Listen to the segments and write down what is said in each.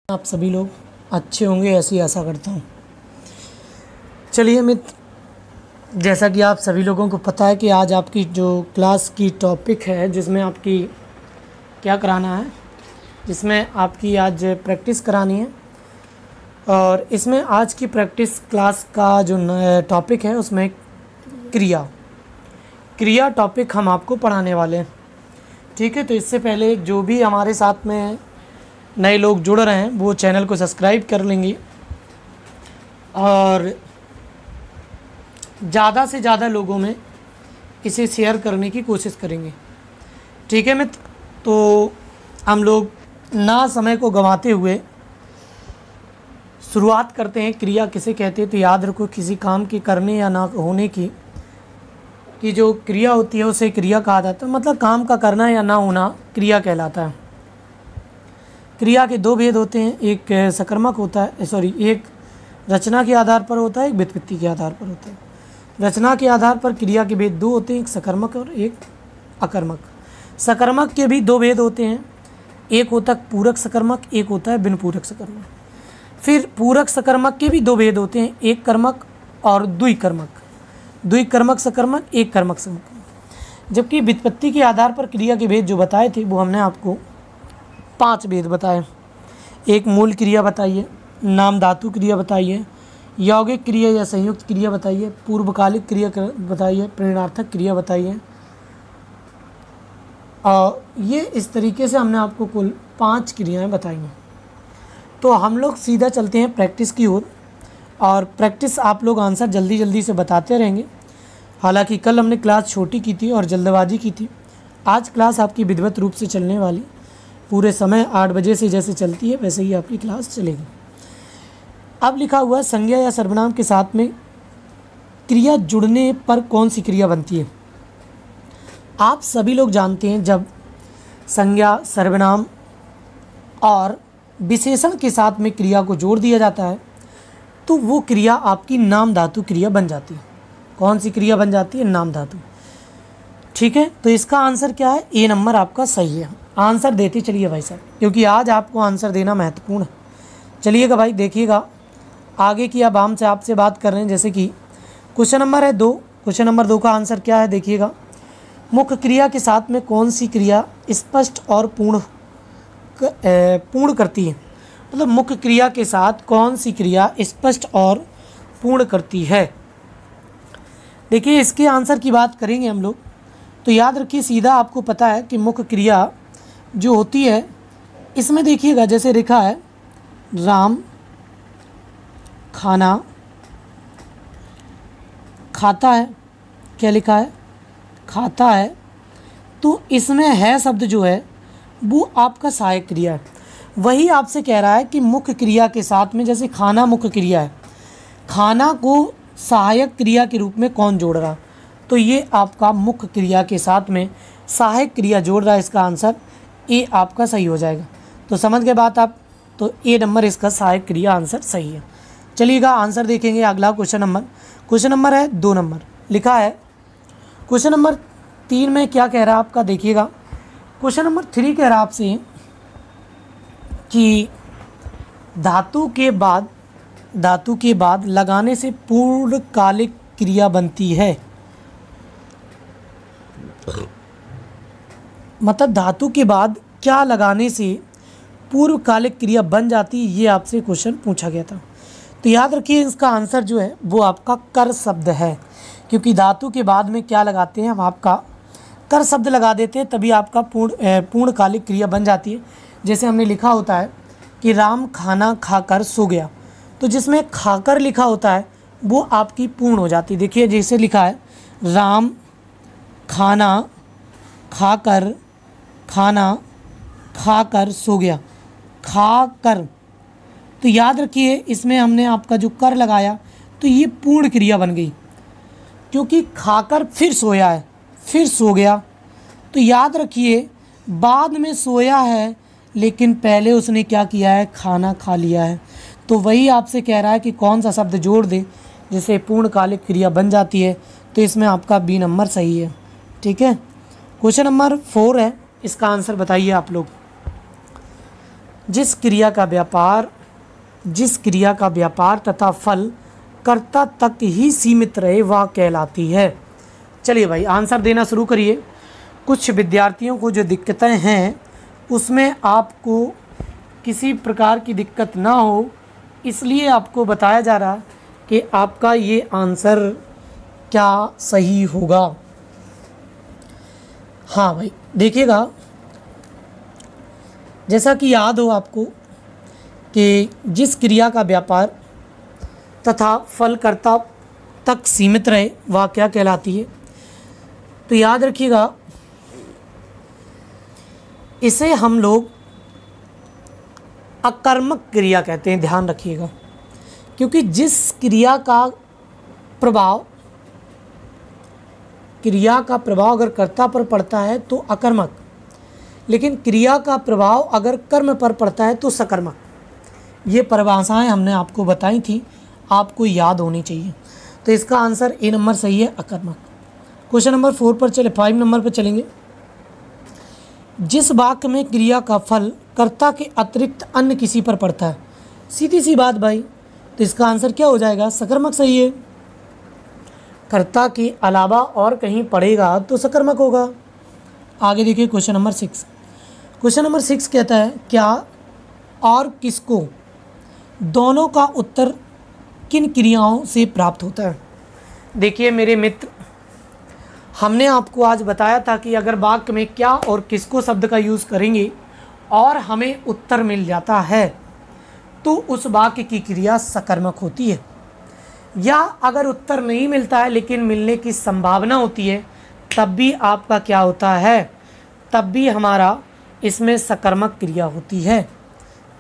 आप सभी लोग अच्छे होंगे ऐसी आशा करता हूँ। चलिए मित्र, जैसा कि आप सभी लोगों को पता है कि आज आपकी जो क्लास की टॉपिक है जिसमें आपकी क्या कराना है, जिसमें आपकी आज प्रैक्टिस करानी है। और इसमें आज की प्रैक्टिस क्लास का जो टॉपिक है उसमें क्रिया टॉपिक हम आपको पढ़ाने वाले हैं। ठीक है, तो इससे पहले जो भी हमारे साथ में नए लोग जुड़ रहे हैं वो चैनल को सब्सक्राइब कर लेंगे और ज़्यादा से ज़्यादा लोगों में इसे शेयर करने की कोशिश करेंगे। ठीक है मित्र, तो हम लोग ना समय को गंवाते हुए शुरुआत करते हैं। क्रिया किसे कहते हैं? तो याद रखो, किसी काम के करने या ना होने की जो क्रिया होती है उसे क्रिया कहा जाता है। मतलब काम का करना या ना होना क्रिया कहलाता है। क्रिया के दो भेद होते हैं, एक सकर्मक होता है, एक रचना के आधार पर होता है, एक व्युत्पत्ति के आधार पर होता है। रचना के आधार पर क्रिया के भेद दो होते हैं, एक सकर्मक और एक अकर्मक। सकर्मक के भी दो भेद होते हैं, एक होता है पूरक सकर्मक, एक होता है बिन पूरक सकर्मक। फिर पूरक सकर्मक के भी दो भेद होते हैं, एक कर्मक और द्विकर्मक। द्विकर्मक सकर्मक, एक कर्मक सकर्मक। जबकि व्युत्पत्ति के आधार पर क्रिया के भेद जो बताए थे वो हमने आपको 5 भेद बताए। एक मूल क्रिया बताइए, नाम धातु क्रिया बताइए, यौगिक क्रिया या संयुक्त क्रिया बताइए, पूर्वकालिक क्रिया बताइए, प्रेरणार्थक क्रिया बताइए। और ये इस तरीके से हमने आपको कुल 5 क्रियाएं बताई हैं। तो हम लोग सीधा चलते हैं प्रैक्टिस की ओर, और प्रैक्टिस आप लोग आंसर जल्दी जल्दी से बताते रहेंगे। हालांकि कल हमने क्लास छोटी की थी और जल्दबाजी की थी, आज क्लास आपकी विधिवत रूप से चलने वाली। पूरे समय 8 बजे से जैसे चलती है वैसे ही आपकी क्लास चलेगी। अब लिखा हुआ संज्ञा या सर्वनाम के साथ में क्रिया जुड़ने पर कौन सी क्रिया बनती है? आप सभी लोग जानते हैं, जब संज्ञा, सर्वनाम और विशेषण के साथ में क्रिया को जोड़ दिया जाता है तो वो क्रिया आपकी नाम धातु क्रिया बन जाती है। कौन सी क्रिया बन जाती है? नाम धातु। ठीक है, तो इसका आंसर क्या है? ए नंबर आपका सही है। आंसर देते चलिए भाई साहब, क्योंकि आज आपको आंसर देना महत्वपूर्ण है। चलिएगा भाई, देखिएगा आगे की। अब हम आपसे बात कर रहे हैं, जैसे कि क्वेश्चन नंबर है 2। क्वेश्चन नंबर 2 का आंसर क्या है? देखिएगा, मुख्य क्रिया के साथ में कौन सी क्रिया स्पष्ट और पूर्ण करती है? मतलब मुख्य क्रिया के साथ कौन सी क्रिया स्पष्ट और पूर्ण करती है? देखिए, इसके आंसर की बात करेंगे हम लोग तो याद रखिए, सीधा आपको पता है कि मुख्य क्रिया जो होती है इसमें देखिएगा, जैसे लिखा है राम खाना खाता है। क्या लिखा है? खाता है। तो इसमें है शब्द जो है वो आपका सहायक क्रिया है। वही आपसे कह रहा है कि मुख्य क्रिया के साथ में, जैसे खाना मुख्य क्रिया है, खाना को सहायक क्रिया के रूप में कौन जोड़ रहा? तो ये आपका मुख्य क्रिया के साथ में सहायक क्रिया जोड़ रहा है। इसका आंसर ए आपका सही हो जाएगा। तो समझ गए बात आप? तो ए नंबर इसका सहायक क्रिया आंसर सही है। चलिएगा आंसर देखेंगे। अगला क्वेश्चन नंबर है 2 नंबर। लिखा है क्वेश्चन नंबर 3 में क्या कह रहा है आपका? देखिएगा, क्वेश्चन नंबर 3 कह रहा है आपसे कि धातु के बाद लगाने से पूर्णकालिक क्रिया बनती है। मतलब धातु के बाद क्या लगाने से पूर्वकालिक क्रिया बन जाती है, ये आपसे क्वेश्चन पूछा गया था। तो याद रखिए, इसका आंसर जो है वो आपका कर शब्द है, क्योंकि धातु के बाद में क्या लगाते हैं हम? आपका कर शब्द लगा देते हैं, तभी आपका पूर्णकालिक क्रिया बन जाती है। जैसे हमने लिखा होता है कि राम खाना खाकर सो गया, तो जिसमें खाकर लिखा होता है वो आपकी पूर्ण हो जाती है। देखिए, जैसे लिखा है राम खाना खाकर सो गया, खाकर। तो याद रखिए, इसमें हमने आपका जो कर लगाया तो ये पूर्ण क्रिया बन गई, क्योंकि खाकर फिर सोया है, फिर सो गया। तो याद रखिए, बाद में सोया है लेकिन पहले उसने क्या किया है? खाना खा लिया है। तो वही आपसे कह रहा है कि कौन सा शब्द जोड़ दे जिससे पूर्णकालिक क्रिया बन जाती है। तो इसमें आपका बी नंबर सही है। ठीक है, क्वेश्चन नंबर 4 है, इसका आंसर बताइए आप लोग। जिस क्रिया का व्यापार तथा फल कर्ता तक ही सीमित रहे वह कहलाती है। चलिए भाई आंसर देना शुरू करिए। कुछ विद्यार्थियों को जो दिक्कतें हैं उसमें आपको किसी प्रकार की दिक्कत ना हो, इसलिए आपको बताया जा रहा कि आपका ये आंसर क्या सही होगा। हाँ भाई देखिएगा, जैसा कि याद हो आपको कि जिस क्रिया का व्यापार तथा फलकर्ता तक सीमित रहे वह क्या कहलाती है, तो याद रखिएगा इसे हम लोग अकर्मक क्रिया कहते हैं। ध्यान रखिएगा, क्योंकि जिस क्रिया का प्रभाव अगर कर्ता पर पड़ता है तो अकर्मक, लेकिन क्रिया का प्रभाव अगर कर्म पर पड़ता है तो सकर्मक। ये परिभाषाएं हमने आपको बताई थी, आपको याद होनी चाहिए। तो इसका आंसर ए नंबर सही है, अकर्मक। क्वेश्चन नंबर 4 पर चले, 5 नंबर पर चलेंगे। जिस वाक्य में क्रिया का फल कर्ता के अतिरिक्त अन्य किसी पर पड़ता है, सीधी सी बात भाई, तो इसका आंसर क्या हो जाएगा, सकर्मक सही है। कर्ता के अलावा और कहीं पड़ेगा तो सकर्मक होगा। आगे देखिए क्वेश्चन नंबर 6। क्वेश्चन नंबर 6 कहता है क्या और किसको दोनों का उत्तर किन क्रियाओं से प्राप्त होता है। देखिए मेरे मित्र, हमने आपको आज बताया था कि अगर वाक्य में क्या और किसको शब्द का यूज़ करेंगे और हमें उत्तर मिल जाता है तो उस वाक्य की क्रिया सकर्मक होती है, या अगर उत्तर नहीं मिलता है लेकिन मिलने की संभावना होती है तब भी आपका क्या होता है, तब भी हमारा इसमें सकर्मक क्रिया होती है।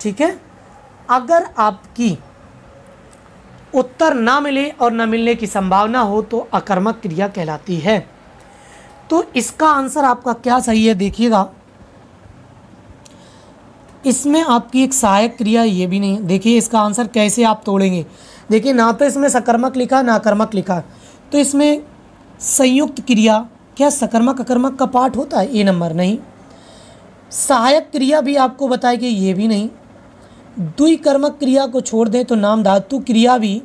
ठीक है, अगर आपकी उत्तर ना मिले और ना मिलने की संभावना हो तो अकर्मक क्रिया कहलाती है। तो इसका आंसर आपका क्या सही है, देखिएगा इसमें आपकी एक सहायक क्रिया ये भी नहीं है। देखिए इसका आंसर कैसे आप तोड़ेंगे, देखिए ना तो इसमें सकर्मक लिखा ना अकर्मक लिखा, तो इसमें संयुक्त क्रिया क्या सकर्मक अकर्मक का पार्ट होता है, ए नंबर नहीं। सहायक क्रिया भी आपको बताएगी, ये भी नहीं। द्विकर्मक क्रिया को छोड़ दें तो नाम धातु क्रिया भी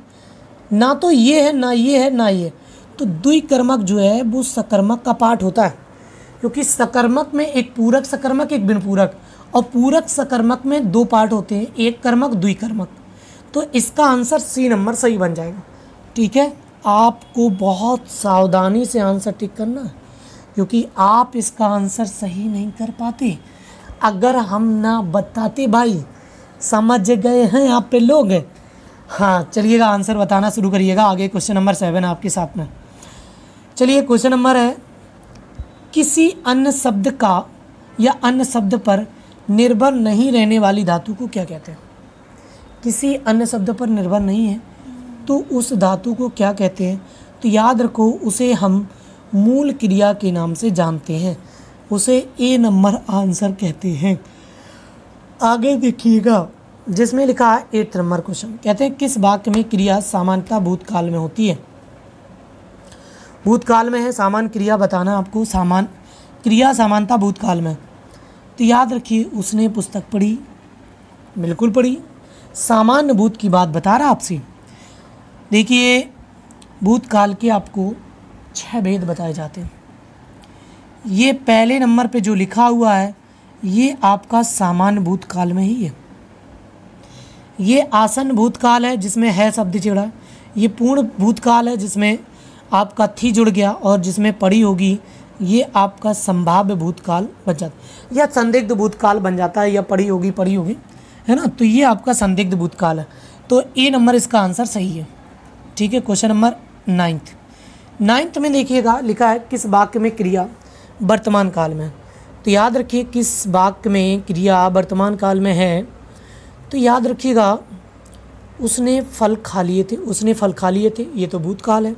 ना तो ये है ना ये है ना ये, तो द्विकर्मक जो है वो सकर्मक का पार्ट होता है, क्योंकि सकर्मक में एक पूरक सकर्मक एक बिन पूरक, और पूरक सकर्मक में 2 पार्ट होते हैं, एक कर्मक द्विकर्मक। तो इसका आंसर सी नंबर सही बन जाएगा। ठीक है, आपको बहुत सावधानी से आंसर टिक करना है, क्योंकि आप इसका आंसर सही नहीं कर पाते अगर हम ना बताते। भाई समझ गए हैं आप पे लोग। हाँ चलिएगा आंसर बताना शुरू करिएगा। आगे क्वेश्चन नंबर 7 आपके साथ में। चलिए क्वेश्चन नंबर है, किसी अन्य शब्द का या अन्य शब्द पर निर्भर नहीं रहने वाली धातु को क्या कहते हैं। किसी अन्य शब्द पर निर्भर नहीं है तो उस धातु को क्या कहते हैं, तो याद रखो उसे हम मूल क्रिया के नाम से जानते हैं, उसे ए नंबर आंसर कहते हैं। आगे देखिएगा जिसमें लिखा है 8 नंबर क्वेश्चन, कहते हैं किस वाक्य में क्रिया सामान्यतः भूतकाल में होती है। भूतकाल में है, सामान्य क्रिया बताना आपको, सामान्य क्रिया सामान्यतः भूतकाल में। तो याद रखिए उसने पुस्तक पढ़ी, बिल्कुल पढ़ी। सामान्य भूत की बात बता रहा आपसे। देखिए भूतकाल के आपको 6 भेद बताए जाते हैं। ये पहले नंबर पे जो लिखा हुआ है ये आपका सामान्य भूतकाल में ही है। ये आसन्न भूतकाल है जिसमें है शब्द जुड़ा, ये पूर्ण भूतकाल है जिसमें आपका थी जुड़ गया और जिसमें पड़ी होगी, ये आपका संभाव्य भूतकाल बन जाता है, या संदिग्ध भूतकाल बन जाता है, या पड़ी होगी है ना, तो ये आपका संदिग्ध भूतकाल है। तो ए नंबर इसका आंसर सही है। ठीक है, क्वेश्चन नंबर 9 में देखिएगा लिखा है किस वाक्य में क्रिया वर्तमान काल में। तो याद रखिए किस वाक्य में क्रिया वर्तमान काल में है, तो याद रखिएगा उसने फल खा लिए थे, ये तो भूतकाल है।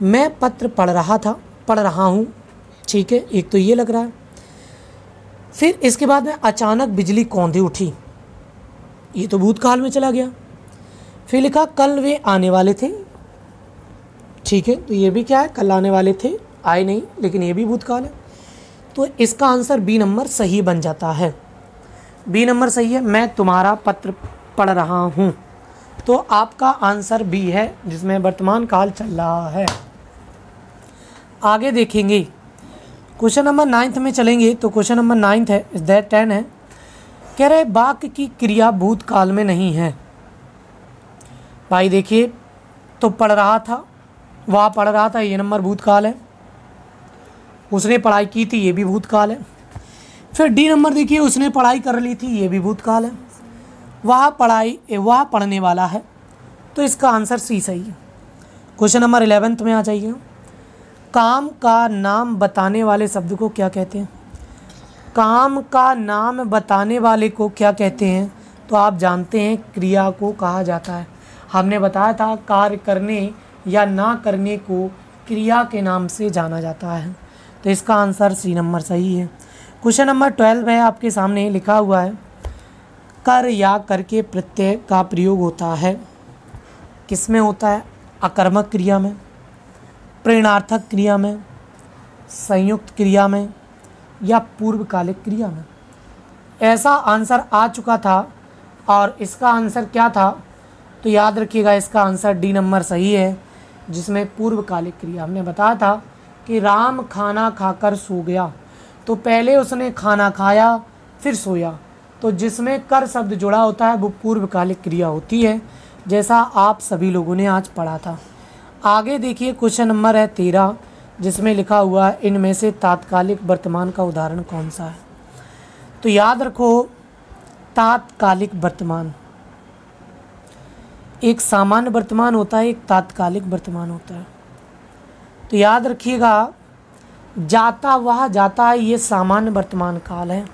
मैं पत्र पढ़ रहा हूँ, ठीक है, एक तो ये लग रहा है। फिर इसके बाद में अचानक बिजली कौंधी उठी, ये तो भूतकाल में चला गया। फिर लिखा कल वे आने वाले थे, ठीक है, तो ये भी क्या है, कल आने वाले थे, आए नहीं, लेकिन ये भी भूतकाल है। तो इसका आंसर बी नंबर सही बन जाता है। बी नंबर सही है, मैं तुम्हारा पत्र पढ़ रहा हूँ। तो आपका आंसर बी है, जिसमें वर्तमान काल चल रहा है। आगे देखेंगे, क्वेश्चन नंबर 9 में चलेंगे। तो क्वेश्चन नंबर 9 है, इस दैट 10 है, कह रहे वाक्य की क्रिया भूतकाल में नहीं है। भाई देखिए, तो पढ़ रहा था, वह पढ़ रहा था, ये नंबर भूतकाल है। उसने पढ़ाई की थी, ये भी भूतकाल है। फिर डी नंबर देखिए, उसने पढ़ाई कर ली थी, ये भी भूतकाल है। वह पढ़ने वाला है। तो इसका आंसर सी सही है। क्वेश्चन नंबर 11 में आ जाइए। काम का नाम बताने वाले शब्द को क्या कहते हैं? काम का नाम बताने वाले को क्या कहते हैं? तो आप जानते हैं, क्रिया को कहा जाता है। हमने बताया था, कार्य करने या ना करने को क्रिया के नाम से जाना जाता है। तो इसका आंसर सी नंबर सही है। क्वेश्चन नंबर 12 है, आपके सामने लिखा हुआ है, कर या करके प्रत्यय का प्रयोग होता है। किस में होता है? अकर्मक क्रिया में, प्रेरणार्थक क्रिया में, संयुक्त क्रिया में, या पूर्वकालिक क्रिया में। ऐसा आंसर आ चुका था, और इसका आंसर क्या था? तो याद रखिएगा, इसका आंसर डी नंबर सही है, जिसमें पूर्वकालिक क्रिया। हमने बताया था कि राम खाना खाकर सो गया, तो पहले उसने खाना खाया फिर सोया। तो जिसमें कर शब्द जुड़ा होता है वो पूर्वकालिक क्रिया होती है, जैसा आप सभी लोगों ने आज पढ़ा था। आगे देखिए, क्वेश्चन नंबर है 13, जिसमें लिखा हुआ है, इनमें से तात्कालिक वर्तमान का उदाहरण कौन सा है? तो याद रखो, तात्कालिक वर्तमान, एक सामान्य वर्तमान होता है, एक तात्कालिक वर्तमान होता है। तो याद रखिएगा, जाता वह जाता है, ये सामान्य वर्तमान काल है।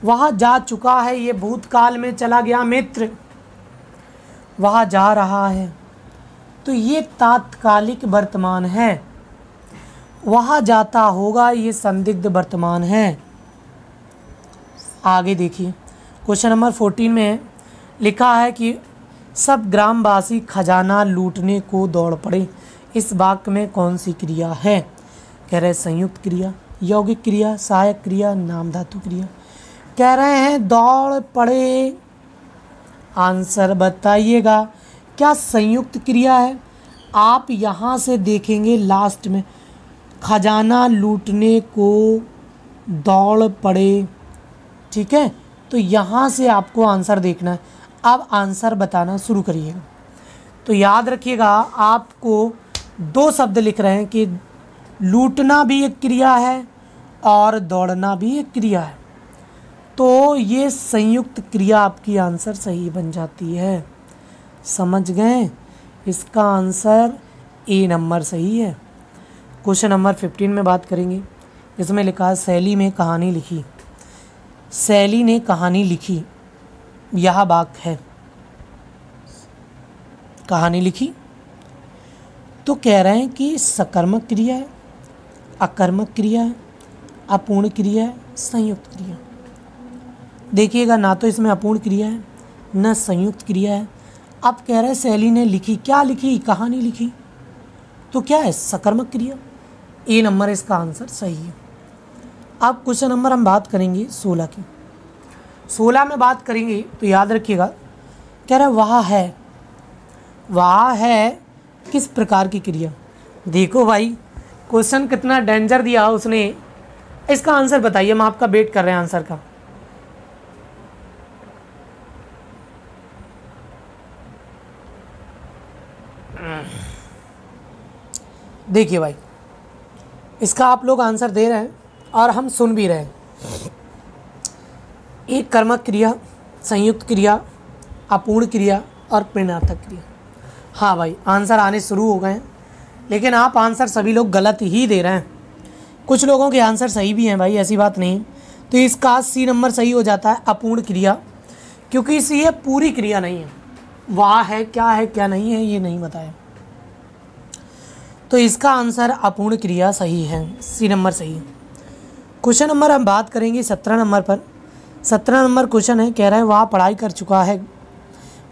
वह जा चुका है, ये भूतकाल में चला गया मित्र। वह जा रहा है, तो ये तात्कालिक वर्तमान है। वह जाता होगा, ये संदिग्ध वर्तमान है। आगे देखिए, क्वेश्चन नंबर 14 में लिखा है कि सब ग्रामवासी खजाना लूटने को दौड़ पड़े। इस वाक्य में कौन सी क्रिया है? कह रहे संयुक्त क्रिया, यौगिक क्रिया, सहायक क्रिया, नाम धातु क्रिया। कह रहे हैं दौड़ पड़े। आंसर बताइएगा, क्या संयुक्त क्रिया है? आप यहाँ से देखेंगे लास्ट में, खजाना लूटने को दौड़ पड़े। ठीक है, तो यहाँ से आपको आंसर देखना है। अब आंसर बताना शुरू करिएगा। तो याद रखिएगा, आपको दो शब्द लिख रहे हैं कि लूटना भी एक क्रिया है और दौड़ना भी एक क्रिया है। तो ये संयुक्त क्रिया आपकी आंसर सही बन जाती है। समझ गए? इसका आंसर ए नंबर सही है। क्वेश्चन नंबर 15 में बात करेंगे, इसमें लिखा है, शैली में कहानी लिखी। शैली ने कहानी लिखी, यह वाक्य है। कहानी लिखी, तो कह रहे हैं कि सकर्मक क्रिया है, अकर्मक क्रिया है, अपूर्ण क्रिया है, संयुक्त क्रिया। देखिएगा, ना तो इसमें अपूर्ण क्रिया है, न संयुक्त क्रिया है। अब कह रहे हैं शैली ने लिखी, क्या लिखी? कहानी लिखी। तो क्या है? सकर्मक क्रिया। ए नंबर इसका आंसर सही है। अब क्वेश्चन नंबर हम बात करेंगे 16 की। 16 में बात करेंगे, तो याद रखिएगा, कह रहा है वह है किस प्रकार की क्रिया। देखो भाई, क्वेश्चन कितना डेंजर दिया उसने। इसका आंसर बताइए, हम आपका वेट कर रहे हैं आंसर का। देखिए भाई, इसका आप लोग आंसर दे रहे हैं और हम सुन भी रहे हैं। एक कर्मक क्रिया, संयुक्त क्रिया, अपूर्ण क्रिया और प्रेरणार्थक क्रिया। हाँ भाई, आंसर आने शुरू हो गए हैं, लेकिन आप आंसर सभी लोग गलत ही दे रहे हैं। कुछ लोगों के आंसर सही भी हैं भाई, ऐसी बात नहीं। तो इसका सी नंबर सही हो जाता है, अपूर्ण क्रिया, क्योंकि इसी ये पूरी क्रिया नहीं है। वाह है क्या नहीं है, ये नहीं बताया। तो इसका आंसर अपूर्ण क्रिया सही है, सी नंबर सही है। क्वेश्चन नंबर हम बात करेंगे 17 नंबर पर। 17 नंबर क्वेश्चन है, कह रहा है वह पढ़ाई कर चुका है,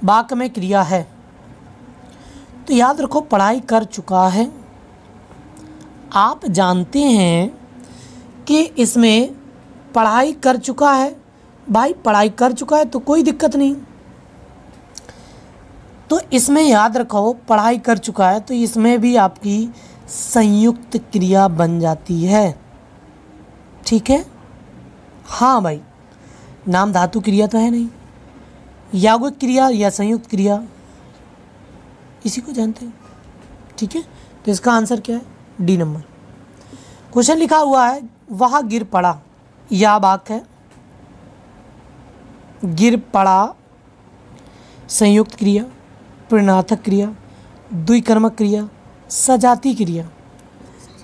वाक्य में क्रिया है। तो याद रखो, पढ़ाई कर चुका है। आप जानते हैं कि इसमें पढ़ाई कर चुका है भाई पढ़ाई कर चुका है तो कोई दिक्कत नहीं। तो इसमें याद रखो पढ़ाई कर चुका है तो इसमें भी आपकी संयुक्त क्रिया बन जाती है। ठीक है, हाँ भाई, नाम धातु क्रिया तो है नहीं, यौगिक क्रिया या संयुक्त क्रिया इसी को जानते हैं। ठीक है, तो इसका आंसर क्या है? D number. क्वेश्चन लिखा हुआ है वह गिर पड़ा, या वाक्य है गिर पड़ा संयुक्त क्रिया, प्रेरणार्थक क्रिया, द्विकर्मक क्रिया, सजाती क्रिया।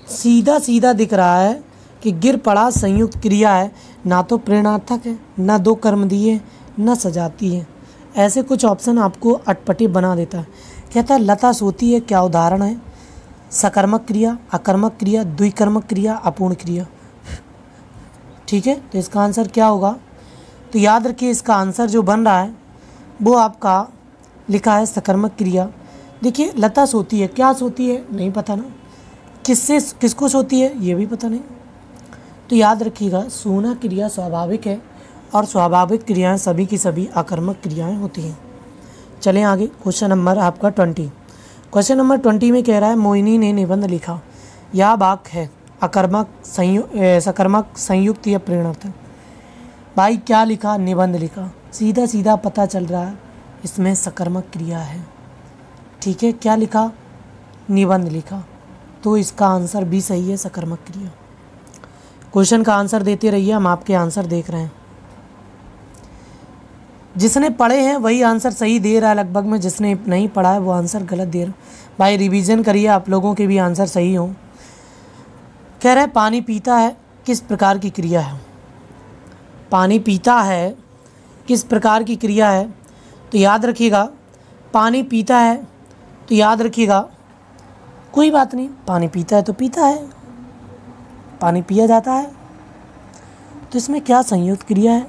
सीधा सीधा दिख रहा है कि गिर पड़ा संयुक्त क्रिया है, ना तो प्रेरणार्थक है, ना दो कर्म दिए, ना सजाती है। ऐसे कुछ ऑप्शन आपको अटपटे बना देता है। कहता है लता सोती है, क्या उदाहरण है? सकर्मक क्रिया, अकर्मक क्रिया, द्विकर्मक क्रिया, अपूर्ण क्रिया। ठीक है, तो इसका आंसर क्या होगा? तो याद रखिए इसका आंसर जो बन रहा है वो आपका लिखा है सकर्मक क्रिया। देखिए लता सोती है, क्या सोती है नहीं पता ना, किसको सोती है ये भी पता नहीं। तो याद रखिएगा सोना क्रिया स्वाभाविक है और स्वाभाविक क्रियाएं सभी की सभी अकर्मक क्रियाएं होती हैं। चलें आगे, क्वेश्चन नंबर आपका 20। क्वेश्चन नंबर 20 में कह रहा है मोहिनी ने निबंध लिखा, यह वाक्य है अकर्मक सकर्मक संयुक्त या प्रेरणार्थक। भाई क्या लिखा? निबंध लिखा। सीधा सीधा पता चल रहा है इसमें सकर्मक क्रिया है। ठीक है, क्या लिखा? निबंध लिखा, तो इसका आंसर भी सही है, सकर्मक क्रिया। क्वेश्चन का आंसर देते रहिए, हम आपके आंसर देख रहे हैं। जिसने पढ़े हैं वही आंसर सही दे रहा है लगभग में, जिसने नहीं पढ़ा है वो आंसर गलत दे रहा है। भाई रिवीजन करिए, आप लोगों के भी आंसर सही हों। कह रहे हैं पानी पीता है किस प्रकार की क्रिया है? पानी पीता है किस प्रकार की क्रिया है? तो याद रखिएगा पानी पीता है तो याद रखिएगा कोई बात नहीं, पानी पीता है तो पीता है, पानी पिया जाता है। तो इसमें क्या संयुक्त क्रिया है,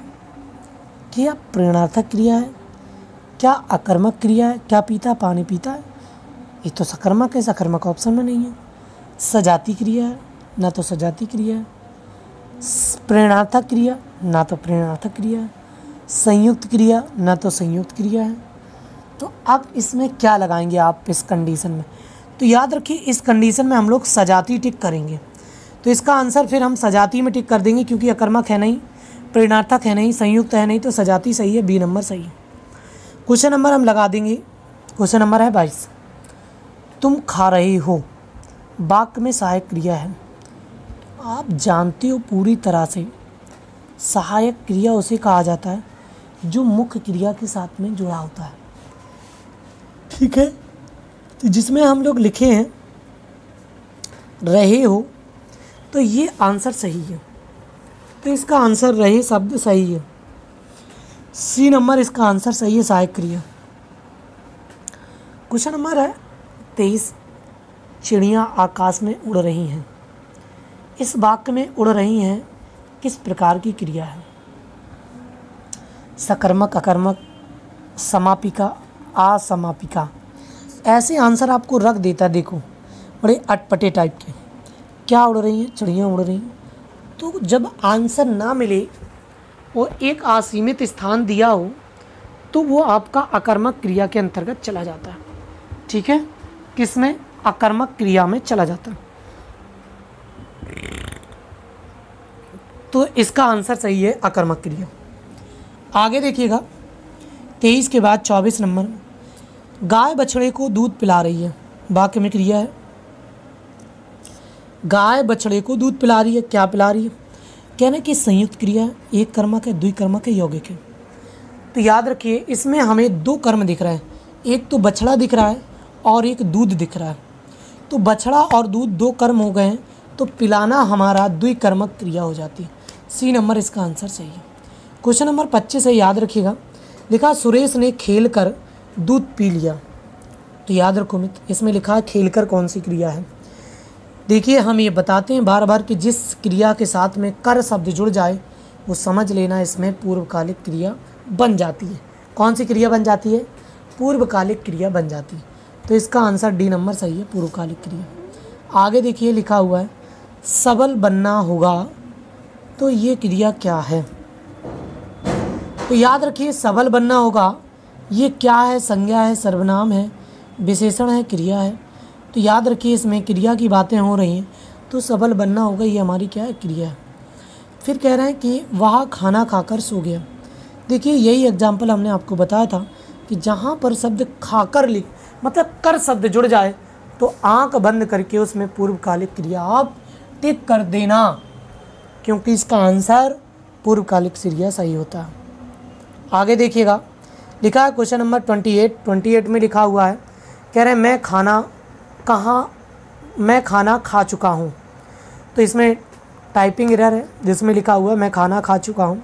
क्या प्रेरणार्थक क्रिया है, क्या अकर्मक क्रिया है? क्या पीता? पानी पीता है, ये तो सकर्मक है, सकर्मक ऑप्शन में नहीं है। सजाती क्रिया है, ना तो सजाती क्रिया है। प्रेरणार्थक क्रिया, ना तो प्रेरणार्थक क्रिया है। संयुक्त क्रिया, ना तो संयुक्त क्रिया है। तो अब इसमें क्या लगाएंगे आप इस कंडीशन में? तो याद रखिए इस कंडीशन में हम लोग सजाती टिक करेंगे। तो इसका आंसर फिर हम सजाती में टिक कर देंगे, क्योंकि अकर्मक है नहीं, प्रेरणार्थक है नहीं, संयुक्त है नहीं, तो सजाती सही है, बी नंबर सही है। क्वेश्चन नंबर हम लगा देंगे, क्वेश्चन नंबर है 22। तुम खा रहे हो वाक्य में सहायक क्रिया है। आप जानते हो पूरी तरह से सहायक क्रिया उसे कहा जाता है जो मुख्य क्रिया के साथ में जुड़ा होता है। ठीक है, तो जिसमें हम लोग लिखे हैं रहे हो, तो ये आंसर सही है। तो इसका आंसर रहे शब्द सही है, सी नंबर इसका आंसर सही है, सहायक क्रिया। क्वेश्चन नंबर है 23। चिड़ियाँ आकाश में उड़ रही हैं। इस वाक्य में उड़ रही हैं किस प्रकार की क्रिया है? सकर्मक, अकर्मक, समापिका, असमापिका। ऐसे आंसर आपको रख देता, देखो बड़े अटपटे टाइप के। क्या उड़ रही हैं? चिड़ियाँ उड़ रही हैं। तो जब आंसर ना मिले और एक असीमित स्थान दिया हो तो वो आपका अकर्मक क्रिया के अंतर्गत चला जाता है। ठीक है, किसमें? अकर्मक क्रिया में चला जाता है। तो इसका आंसर सही है, अकर्मक क्रिया। आगे देखिएगा 23 के बाद 24 नंबर। गाय बछड़े को दूध पिला रही है, वाक्य में क्रिया है। गाय बछड़े को दूध पिला रही है, क्या पिला रही है? कहने की संयुक्त क्रिया है, एक कर्मक है, द्विकर्मक है, यौगिक है। तो याद रखिए इसमें हमें दो कर्म दिख रहे हैं, एक तो बछड़ा दिख रहा है और एक दूध दिख रहा है। तो बछड़ा और दूध दो कर्म हो गए हैं, तो पिलाना हमारा द्विकर्मक क्रिया हो जाती है, सी नंबर इसका आंसर सही है। क्वेश्चन नंबर 25 से याद रखिएगा, लिखा सुरेश ने खेल कर दूध पी लिया। तो याद रखो मित्र, इसमें लिखा है खेल कर कौन सी क्रिया है। देखिए हम ये बताते हैं बार बार कि जिस क्रिया के साथ में कर शब्द जुड़ जाए वो समझ लेना इसमें पूर्वकालिक क्रिया बन जाती है। कौन सी क्रिया बन जाती है? पूर्वकालिक क्रिया बन जाती है। तो इसका आंसर डी नंबर सही है, पूर्वकालिक क्रिया। आगे देखिए लिखा हुआ है सबल बनना होगा, तो ये क्रिया क्या है? तो याद रखिए सबल बनना होगा, ये क्या है, संज्ञा है, सर्वनाम है, विशेषण है, क्रिया है। तो याद रखिए इसमें क्रिया की बातें हो रही हैं, तो सबल बनना होगा, ये हमारी क्या है, क्रिया है। फिर कह रहे हैं कि वह खाना खाकर सो गया। देखिए यही एग्जाम्पल हमने आपको बताया था कि जहाँ पर शब्द खाकर लिख मतलब कर शब्द जुड़ जाए तो आंख बंद करके उसमें पूर्वकालिक क्रिया आप टिक कर देना, क्योंकि इसका आंसर पूर्वकालिक क्रिया सही होता है। आगे देखिएगा, लिखा है क्वेश्चन नंबर 28 में लिखा हुआ है, कह रहे हैं मैं खाना खा चुका हूँ। तो इसमें टाइपिंग एरर है, जिसमें लिखा हुआ है मैं खाना खा चुका हूँ।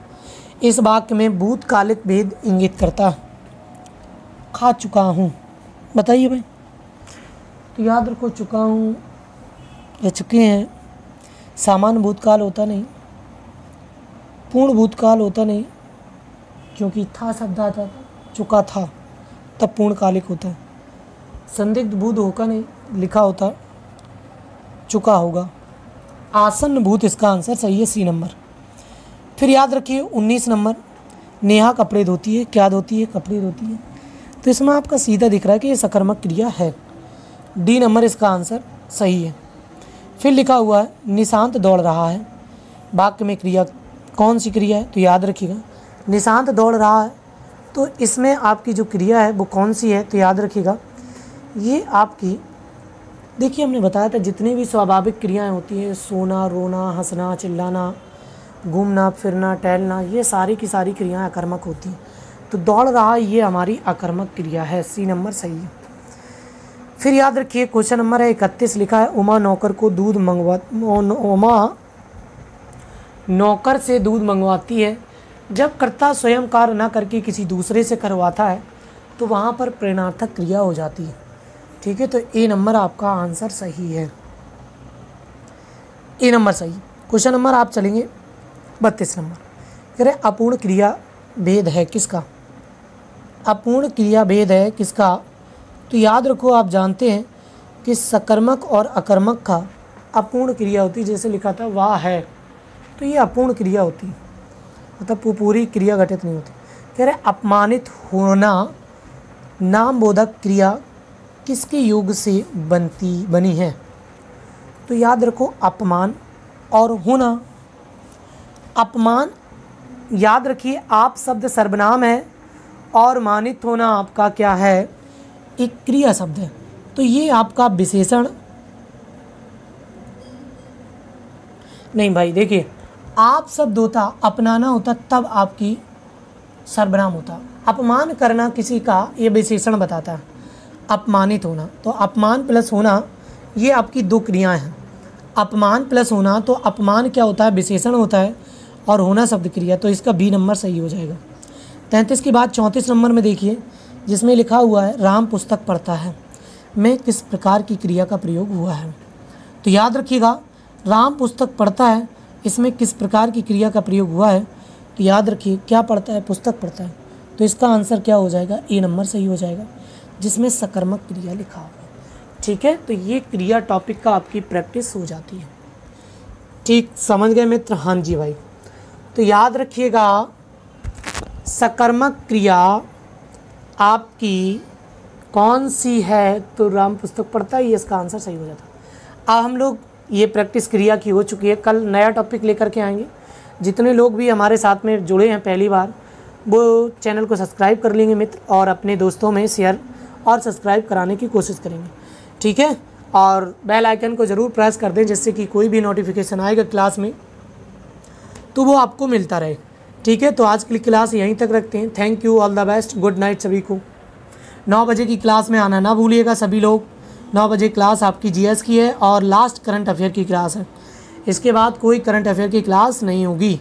इस वाक्य में भूतकालिक भेद इंगित करता है, खा चुका हूँ, बताइए भाई। तो याद रखो चुका हूँ या चुके हैं, सामान्य भूतकाल होता नहीं, पूर्ण भूतकाल होता नहीं, क्योंकि था शब्द आता था, चुका था तब पूर्णकालिक होता है। संदिग्ध भूत होगा नहीं, लिखा होता चुका होगा। आसन्न भूत इसका आंसर सही है, सी नंबर। फिर याद रखिए 19 नंबर, नेहा कपड़े धोती है, क्या धोती है, कपड़े धोती है। तो इसमें आपका सीधा दिख रहा है कि ये सकर्मक क्रिया है, डी नंबर इसका आंसर सही है। फिर लिखा हुआ है निशांत दौड़ रहा है, वाक्य में क्रिया कौन सी क्रिया है, तो याद रखिएगा निशांत दौड़ रहा है, तो इसमें आपकी जो क्रिया है वो कौन सी है, तो याद रखिएगा ये आपकी, देखिए हमने बताया था जितनी भी स्वाभाविक क्रियाएं होती हैं, सोना, रोना, हंसना, चिल्लाना, घूमना फिरना, टहलना, ये सारी की सारी क्रियाएं अकर्मक होती हैं। तो दौड़ रहा ये हमारी अकर्मक क्रिया है, सी नंबर सही है। फिर याद रखिए क्वेश्चन नंबर है 31, लिखा है उमा नौकर से दूध मंगवाती है। जब कर्ता स्वयं कार्य न करके किसी दूसरे से करवाता है तो वहाँ पर प्रेरणार्थक क्रिया हो जाती है, ठीक है। तो ए नंबर आपका आंसर सही है, ए नंबर सही। क्वेश्चन नंबर आप चलेंगे 32 नंबर, कह रहे अपूर्ण क्रिया भेद है किसका, अपूर्ण क्रिया भेद है किसका। तो याद रखो आप जानते हैं कि सकर्मक और अकर्मक का अपूर्ण क्रिया होती है, जैसे लिखा था वाह है, तो ये अपूर्ण क्रिया होती है, मतलब पूरी क्रिया घटित नहीं होती। कह रहे अपमानित होना नाम बोधक क्रिया किसके योग से बनी है। तो याद रखो अपमान और होना, अपमान याद रखिए आप शब्द सर्वनाम है और मानित होना आपका क्या है, एक क्रिया शब्द है। तो ये आपका विशेषण नहीं भाई, देखिए आप शब्द होता, अपनाना होता, तब आपकी सर्वनाम होता। अपमान करना किसी का ये विशेषण बताता है, अपमानित होना। तो अपमान प्लस होना ये आपकी दो क्रियाएं हैं। अपमान प्लस होना, तो अपमान क्या होता है, विशेषण होता है, और होना शब्द क्रिया, तो इसका बी नंबर सही हो जाएगा। 33 के बाद 34 नंबर में देखिए, जिसमें लिखा हुआ है राम पुस्तक पढ़ता है में किस प्रकार की क्रिया का प्रयोग हुआ है। तो याद रखिएगा राम पुस्तक पढ़ता है, इसमें किस प्रकार की क्रिया का प्रयोग हुआ है। तो याद रखिए क्या पढ़ता है, पुस्तक पढ़ता है, तो इसका आंसर क्या हो जाएगा, ए नंबर सही हो जाएगा, जिसमें सकर्मक क्रिया लिखा हुआ है, ठीक है। तो ये क्रिया टॉपिक का आपकी प्रैक्टिस हो जाती है, ठीक समझ गए मित्र, हाँ जी भाई। तो याद रखिएगा सकर्मक क्रिया आपकी कौन सी है, तो राम पुस्तक पढ़ता है, ये इसका आंसर सही हो जाता। अब हम लोग ये प्रैक्टिस क्रिया की हो चुकी है, कल नया टॉपिक लेकर के आएंगे। जितने लोग भी हमारे साथ में जुड़े हैं पहली बार, वो चैनल को सब्सक्राइब कर लेंगे मित्र, और अपने दोस्तों में शेयर और सब्सक्राइब कराने की कोशिश करेंगे, ठीक है। और बेल आइकन को ज़रूर प्रेस कर दें, जिससे कि कोई भी नोटिफिकेशन आएगा क्लास में तो वो आपको मिलता रहे, ठीक है। तो आज की क्लास यहीं तक रखते हैं। Thank you, all the best, good night सभी को। 9 बजे की क्लास में आना ना भूलिएगा सभी लोग। 9 बजे क्लास आपकी जीएस की है और लास्ट करंट अफेयर की क्लास है, इसके बाद कोई करंट अफेयर की क्लास नहीं होगी।